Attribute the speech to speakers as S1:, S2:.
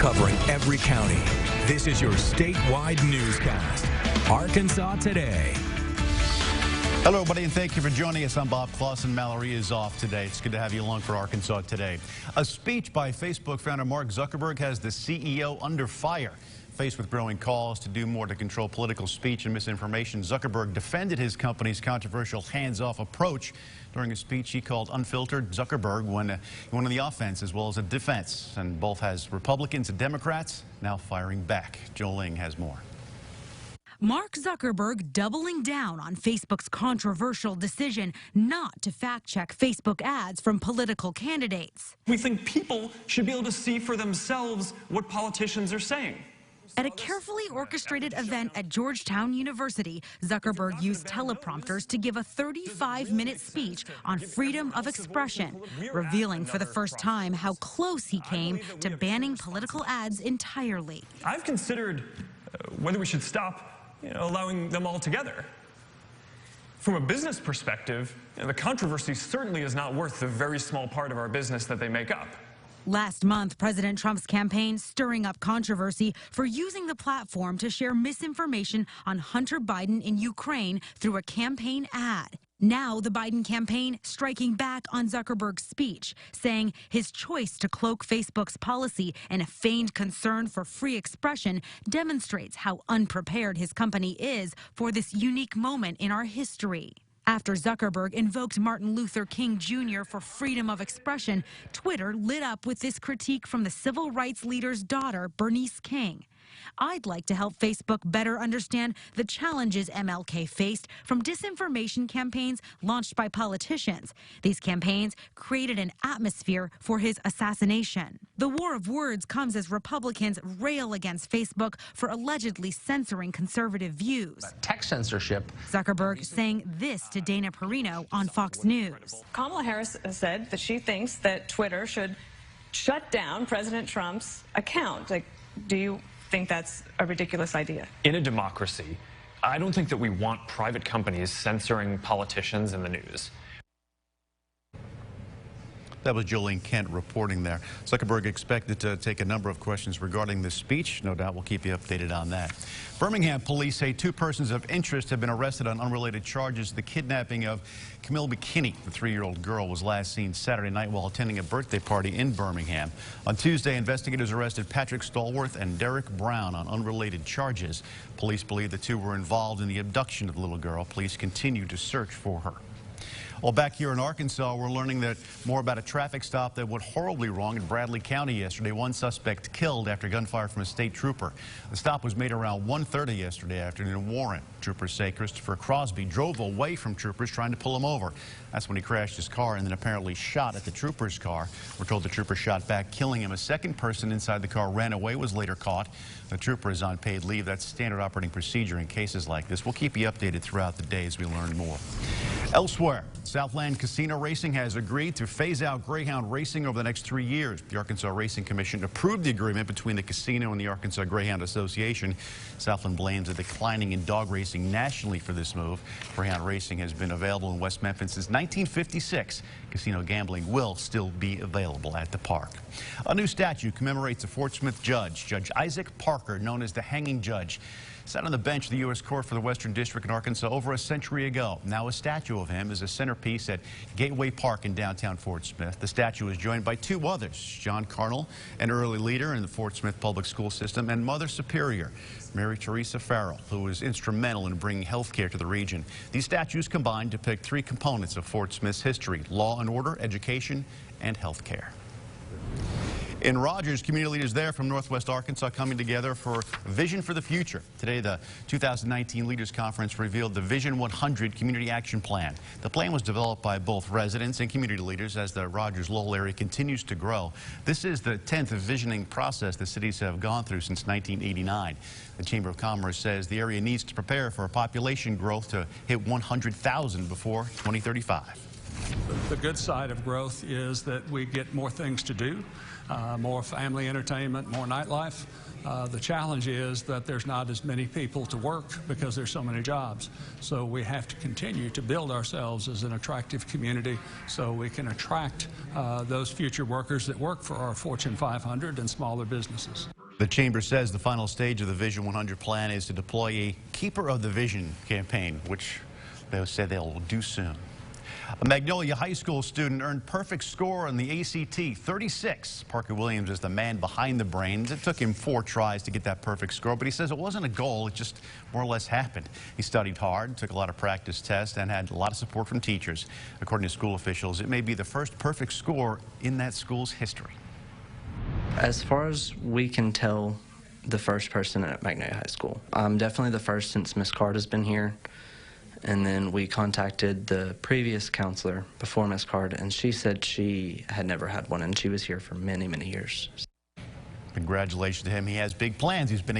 S1: covering every county. This is your statewide newscast. Arkansas Today.
S2: Hello, everybody, and thank you for joining us. I'm Bob Clausen. Mallory is off today. It's good to have you along for Arkansas Today. A speech by Facebook founder Mark Zuckerberg has the CEO under fire. Faced with growing calls to do more to control political speech and misinformation, Zuckerberg defended his company's controversial hands-off approach. During a speech he called unfiltered, Zuckerberg went on the offense as well as a defense, and both has Republicans and Democrats now firing back. Joel Ling has more.
S3: Mark Zuckerberg doubling down on Facebook's controversial decision not to fact-check Facebook ads from political candidates.
S4: We think people should be able to see for themselves what politicians are saying.
S3: At a carefully orchestrated event at Georgetown University, Zuckerberg used teleprompters to give a 35-minute speech on freedom of expression, revealing for the first time how close he came to banning political ads entirely.
S4: I've considered whether we should stop allowing them altogether. From a business perspective, the controversy certainly is not worth the very small part of our business that they make up.
S3: Last month, President Trump's campaign stirring up controversy for using the platform to share misinformation on Hunter Biden in Ukraine through a campaign ad. Now, the Biden campaign striking back on Zuckerberg's speech, saying his choice to cloak Facebook's policy in a feigned concern for free expression demonstrates how unprepared his company is for this unique moment in our history. After Zuckerberg invoked Martin Luther King Jr. for freedom of expression, Twitter lit up with this critique from the civil rights leader's daughter, Bernice King. I'd like to help Facebook better understand the challenges MLK faced from disinformation campaigns launched by politicians. These campaigns created an atmosphere for his assassination. The war of words comes as Republicans rail against Facebook for allegedly censoring conservative views.
S5: Tech censorship.
S3: Zuckerberg saying this to Dana Perino on Fox News.
S6: Kamala Harris said that she thinks that Twitter should shut down President Trump's account. Do you think that's a ridiculous idea?
S4: In a democracy, I don't think that we want private companies censoring politicians in the news.
S2: That was Jolene Kent reporting there. Zuckerberg expected to take a number of questions regarding this speech. No doubt we'll keep you updated on that. Birmingham police say two persons of interest have been arrested on unrelated charges. The kidnapping of Camille McKinney, the 3-year-old girl, was last seen Saturday night while attending a birthday party in Birmingham. On Tuesday, investigators arrested Patrick Stallworth and Derek Brown on unrelated charges. Police believe the two were involved in the abduction of the little girl. Police continue to search for her. Well, back here in Arkansas, we're learning that more about a traffic stop that went horribly wrong in Bradley County yesterday. One suspect killed after gunfire from a state trooper. The stop was made around 1:30 yesterday afternoon in Warren. Troopers say Christopher Crosby drove away from troopers trying to pull him over. That's when he crashed his car and then apparently shot at the trooper's car. We're told the trooper shot back, killing him. A second person inside the car ran away, was later caught. The trooper is on paid leave. That's standard operating procedure in cases like this. We'll keep you updated throughout the day as we learn more. Elsewhere, Southland Casino Racing has agreed to phase out Greyhound racing over the next 3 years. The Arkansas Racing Commission approved the agreement between the casino and the Arkansas Greyhound Association. Southland blames a declining in dog racing nationally for this move. Greyhound racing has been available in West Memphis since 1956. Casino gambling will still be available at the park. A new statue commemorates a Fort Smith judge, Judge Isaac Parker, known as the Hanging Judge. Sat on the bench of the U.S. Court for the Western District in Arkansas over a century ago. Now a statue of him is a centerpiece at Gateway Park in downtown Fort Smith. The statue is joined by two others, John Carnell, an early leader in the Fort Smith public school system, and Mother Superior, Mary Teresa Farrell, who was instrumental in bringing health care to the region. These statues combine depict three components of Fort Smith's history: law and order, education, and health care. In Rogers, community leaders there from Northwest Arkansas coming together for Vision for the Future. Today, the 2019 Leaders Conference revealed the Vision 100 Community Action Plan. The plan was developed by both residents and community leaders as the Rogers-Lowell area continues to grow. This is the 10th visioning process the cities have gone through since 1989. The Chamber of Commerce says the area needs to prepare for a population growth to hit 100,000 before 2035.
S7: The good side of growth is that we get more things to do.
S5: more family entertainment, more nightlife. The challenge is that there's not as many people to work because there's so many jobs. So we have to continue to build ourselves as an attractive community so we can attract those future workers that work for our Fortune 500 and smaller businesses.
S2: The Chamber says the final stage of the Vision 100 plan is to deploy a Keeper of the Vision campaign, which they say they'll do soon. A Magnolia High School student earned perfect score on the ACT, 36. Parker Williams is the man behind the brains. It took him 4 tries to get that perfect score, but he says it wasn't a goal, it just more or less happened. He studied hard, took a lot of practice tests, and had a lot of support from teachers. According to school officials, it may be the first perfect score in that school's history.
S7: As far as we can tell, the first person at Magnolia High School. I'm definitely the first since Miss Card has been here. And then we contacted the previous counselor before Miss Card, and she said she had never had one, and she was here for many, many years.
S2: Congratulations to him. He has big plans. He's been